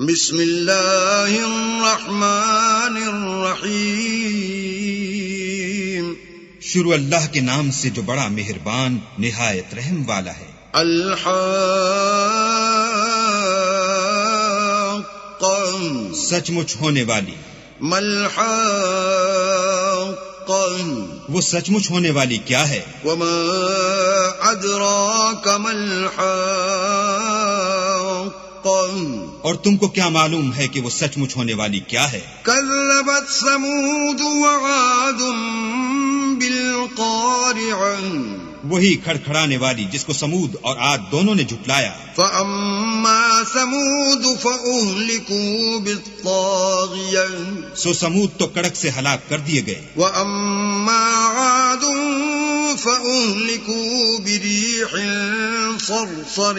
بسم اللہ الرحمن الرحیم. شروع اللہ کے نام سے جو بڑا مہربان نہایت رحم والا ہے. الحاقہ سچ مچ ہونے والی. ملحاقہ وہ سچ مچ ہونے والی کیا ہے؟ وما ادراک ملحاقہ اور تم کو کیا معلوم ہے کہ وہ سچ مچ ہونے والی کیا ہے؟ کذبت ثمود وعاد بالقارعہ وہی کھڑکھڑانے والی جس کو سمود اور عاد دونوں نے جھٹلایا. فَأَمَّا ثَمُودُ فَأُهْلِكُوا بِالطَّاغِيَةِ سو سمود تو کڑک سے ہلاک کر دیے گئے. وَأَمَّا عَادٌ فَأُهْلِكُوا بِرِيحٍ صَرْصَرٍ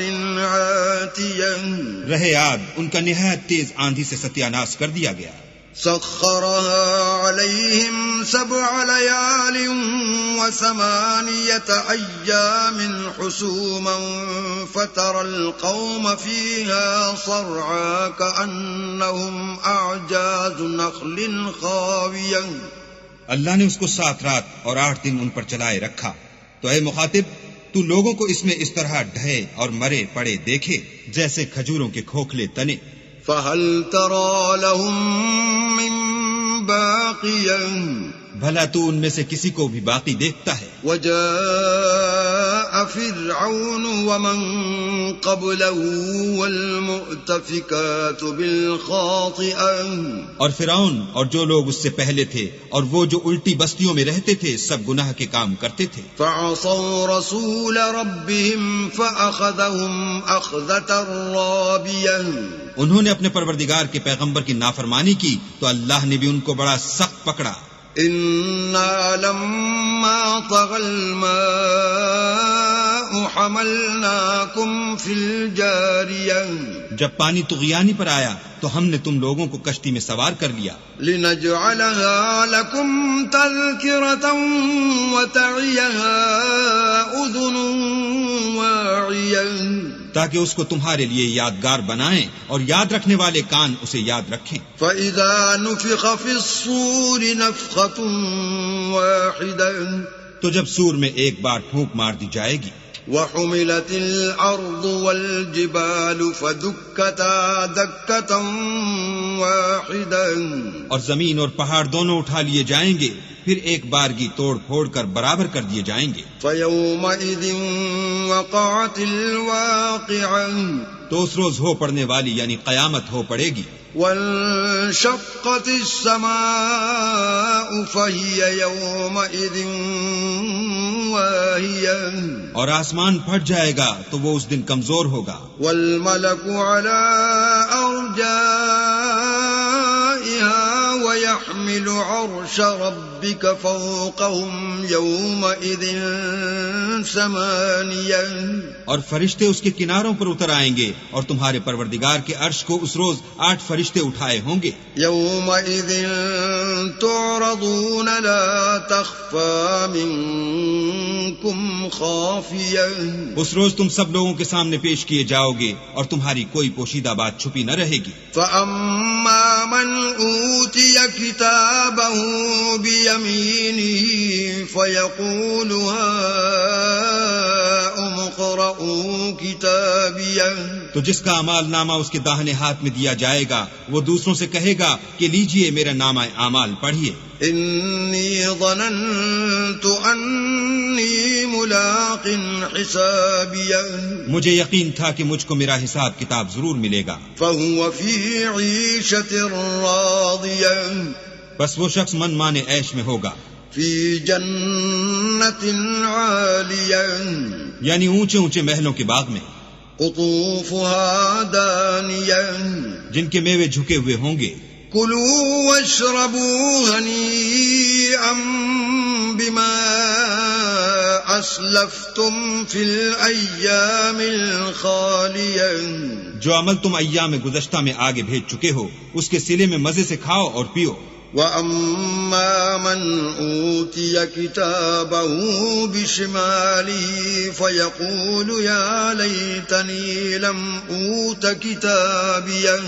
عَاتِيَةٍ رہے عاد ان کا نہایت تیز آندھی سے ستیہ ناش کر دیا گیا. سخرها عليهم 7 ليال و8 أيام حسوما فترى القوم فيها صرعا كأنهم أعجاز نخل خاوية. اللہ نے اس کو 7 رات اور 8 دن ان پر چلائے رکھا. تو اے مخاطب تو لوگوں کو اس میں اس طرح ڈھے اور مرے پڑے دیکھے جیسے کھجوروں کے کھوکھلے تنے. فهل ترى لهم من باقية بھلا تو ان میں سے کسی کو بھی باقی دیکھتا ہے؟ وجاء فرعون ومن قبله والمؤتفكات بالخاطئة اور فرعون اور جو لوگ اس سے پہلے تھے اور وہ جو الٹی بستیوں میں رہتے تھے سب گناہ کے کام کرتے تھے. فعصوا رسول ربهم فأخذهم أخذة رابية انہوں نے اپنے پروردگار کے پیغمبر کی نافرمانی کی تو اللہ نے بھی ان کو بڑا سخت پکڑا. اِنَّا لَمَّا طَغَى الْمَاءُ حَمَلْنَاكُمْ فِي الْجَارِيَةِ جب پانی طغیانی پر آیا تو ہم نے تم لوگوں کو کشتی میں سوار کر لیا. لِنَجْعَلَهَا لَكُمْ تَذْكِرَةً وَتَعِيَهَا أُذُنٌ وَاعِيَةٌ تاکہ اس کو تمہارے لیے یادگار بنائیں اور یاد رکھنے والے کان اسے یاد رکھیں. فَإِذَا نُفِخَ فِي الصُّورِ نَفْخَةٌ وَاحِدَةٌ تو جب سور میں ایک بار پھونک مار دی جائے گی. وَحُمِلَتِ الْأَرْضُ وَالْجِبَالُ فَدُكَّتَا دَكَّةً وَاحِدَةً اور زمین اور پہاڑ دونوں اٹھا لیے جائیں گے پھر ایک بارگی توڑ پھوڑ کر برابر کر دیے جائیں گے. فَيَوْمَئِذٍ وَقَعَتِ الْوَاقِعَةُ تو اس روز ہو پڑنے والی یعنی قیامت ہو پڑے گی. وَانشَقَّتِ السَّمَاءُ فَهِيَ يَوْمَئِذٍ وَاهِيَةٌ اور آسمان پھٹ جائے گا تو وہ اس دن کمزور ہوگا. وَالْمَلَكُ عَلَىٰ أَرْجَائِهَا وَيَحْمِلُ عَرْشَ رَبِّكَ فَوْقَهُمْ يَوْمَئِذٍ 8 اور فرشتے اس کے کناروں پر اتر آئیں گے اور تمہارے پروردگار کے عرش کو اس روز 8 فرشتے اٹھائے ہوں گے. يَوْمَئِذٍ تُعْرَضُونَ لَا تَخْفَى مِنكُمْ خَافِيَةٌ اس روز تم سب لوگوں کے سامنے پیش کیے جاؤ گے اور تمہاری کوئی پوشیدہ بات چھپی نہ رہے گی. فَأَمَّا مَنْ أُوتِيَ كِتَابَهُ بِيَمِينِهِ فَيَقُولُ هَاؤُمُ اقْرَءُوا كِتَابِيَهْ تو جس کا اعمال نامہ اس کے داہنے ہاتھ میں دیا جائے گا وہ دوسروں سے کہے گا کہ لیجئے میرا نامہ اعمال پڑھیے. إِنِّي ظَنَنْتُ أَنِّي مُلَاقٍ حِسَابِيَهْ مجھے یقین تھا کہ مجھ کو میرا حساب کتاب ضرور ملے گا. فَهُوَ فِي عِيشَةٍ رَاضِيَةٍ بس وہ شخص من مانے عیش میں ہوگا. فِي جَنَّةٍ عَالِيَةٍ یعنی اونچے اونچے محلوں کے باغ میں. قُطُوفُهَا دَانِيَةٌ جن کے میوے جھکے ہوئے ہوں گے. كُلُوا وَاشْرَبُوا هَنِيئًا بِمَا أَسْلَفْتُمْ فِي الْأَيَّامِ الْخَالِيَةِ جو عمل تم ایام گزشتہ میں آگے بھیج چکے ہو اس کے صلے میں مزے سے کھاؤ اور پیو. وَأَمَّا مَنْ أُوتِيَ كِتَابَهُ بِشِمَالِهِ فَيَقُولُ يَا لَيْتَنِي لَمْ أُوتَ كِتَابِيَهْ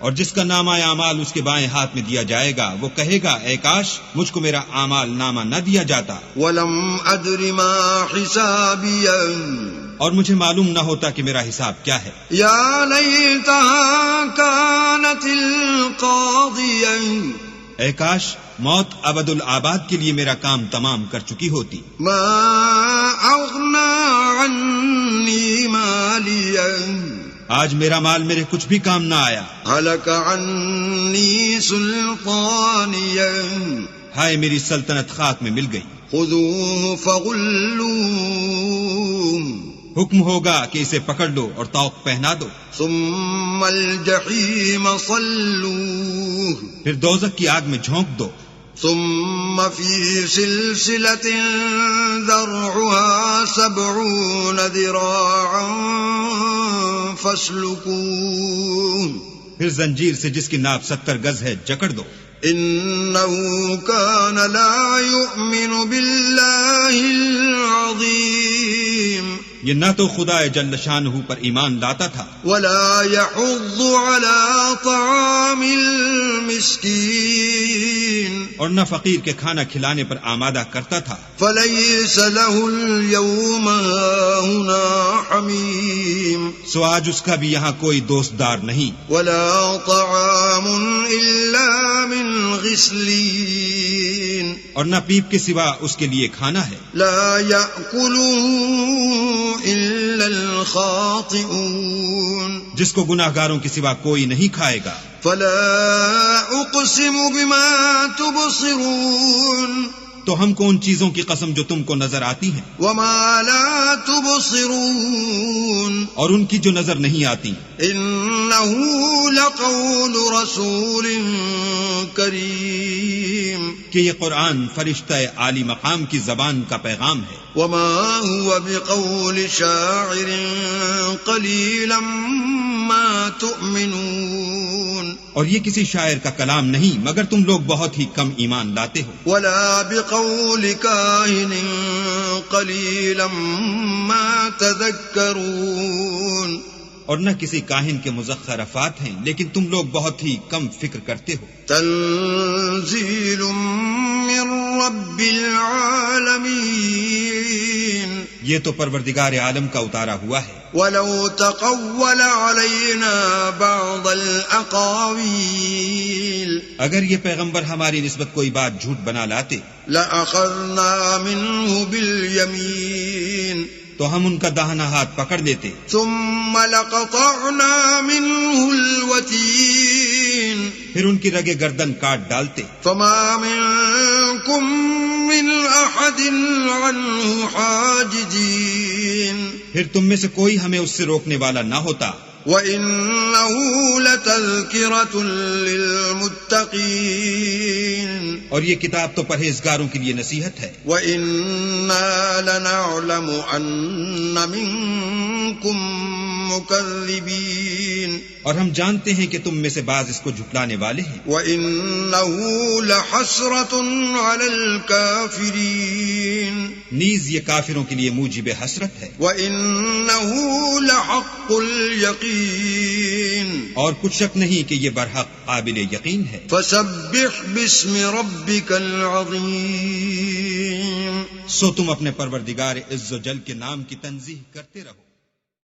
اور جس کا نامہ اعمال اس کے بائیں ہاتھ میں دیا جائے گا وہ کہے گا اے کاش مجھ کو میرا اعمال نامہ نہ دیا جاتا ولم ادر ما حسابیہ اور مجھے معلوم نہ ہوتا کہ میرا حساب کیا ہے یا لیتہا کانت القاضیہ اے کاش موت ابد الآباد کے لیے میرا کام تمام کر چکی ہوتی ما اغنی عنی مالیہ آج میرا مال میرے کچھ بھی کام نہ آیا ہلک عنی سلطانیہ ہائے میری سلطنت خاک میں مل گئی خذوہ فغلوہ حکم ہوگا کہ اسے پکڑ لو اور طوق پہنا دو ثم الجحیم صلوہ پھر دوزخ کی آگ میں جھونک دو ثم فی سلسلۃ ذرعها 70 ذراعا فاسلکوہ پھر زنجیر سے جس کی ناپ 70 گز ہے جکڑ دو انه كان لا يؤمن بالله العظيم یہ نہ تو خدا جل شانہ پر ایمان لاتا تھا ولا يحض على طعام المسكين اور نہ فقیر کے کھانا کھلانے پر آمادہ کرتا تھا فليس له اليوم هنا حميم سو آج اس کا بھی یہاں کوئی دوست دار نہیں ولا طعام الا من غسلين اور نہ پیپ کے سوا اس کے لیے کھانا ہے لا يأكله إلا الخاطئون جس کو گناہگاروں کے سوا کوئی نہیں کھائے گا فلا اقسم بما تبصرون تو ہم کو ان چیزوں کی قسم جو تم کو نظر آتی ہیں وما لا تبصرون اور ان کی جو نظر نہیں آتی انه لقول رسول کریم کہ یہ قرآن فرشتہ عالی مقام کی زبان کا پیغام ہے وما هو بقول شاعر قلیلا ما تؤمنون اور یہ کسی شاعر کا کلام نہیں مگر تم لوگ بہت ہی کم ایمان لاتے ہو ولا بقول کاہن قلیلا ما تذکرون اور نہ کسی کاہن کے مزخرفات ہیں لیکن تم لوگ بہت ہی کم فکر کرتے ہو تنزیل من رب العالمین یہ تو پروردگار عالم کا اتارا ہوا ہے ولو تقول علینا بعض الاقاویل اگر یہ پیغمبر ہماری نسبت کوئی بات جھوٹ بنا لاتے لأخذنا منه بالیمین تو ہم ان کا داہنا ہاتھ پکڑ لیتے ثم لقطعنا منه الوتین پھر ان کی رگے گردن کاٹ ڈالتے فما منکم من احد عنه حاجزین پھر تم میں سے کوئی ہمیں اس سے روکنے والا نہ ہوتا وَإِنَّهُ لَتَذْكِرَةٌ لِّلْمُتَّقِينَ اور یہ کتاب تو پرہیزگاروں کے لیے نصیحت ہے وَإِنَّا لَنَعْلَمُ أَنَّ مِنكُم مُّكَذِّبِينَ اور ہم جانتے ہیں کہ تم میں سے بعض اس کو جھٹلانے والے ہیں وَإِنَّهُ لَحَسْرَةٌ عَلَى الْكَافِرِينَ نیز یہ کافروں کے لیے موجب حسرت ہے وَإِنَّهُ لَحَقُّ الْيَقِينِ اور کچھ شک نہیں کہ یہ برحق قابل یقین ہے فَسَبِّحْ بِاسْمِ رَبِّكَ الْعَظِيمِ سو تم اپنے پروردگار عز و جل کے نام کی تنزیہ کرتے رہو